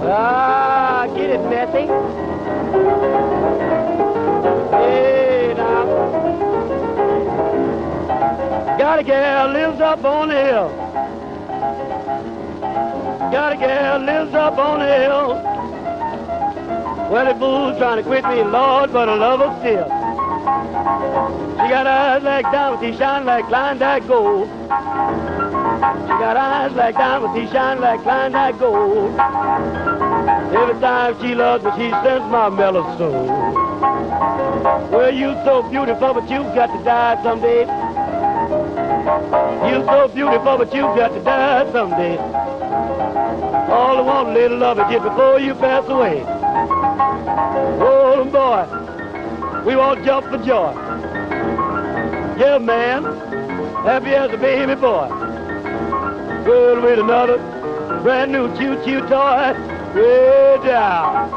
Ah, get it, Bessie. Hey, now. Got a gal lives up on the hill. Got a gal lives up on the hill. Well, the fool's trying to quit me, Lord, but I love her still. She got eyes like diamonds, she shine like Klondike gold. She got eyes like diamonds, she shine like Klondike gold. Every time she loves me, she sends my mellow soul. Well, you so beautiful, but you've got to die someday. You so beautiful, but you've got to die someday. All I want, little love, is just before you pass away. Oh, boy, we won't jump for joy. Yeah, man, happy as a baby boy. Well, with another brand new choo-choo toy way down.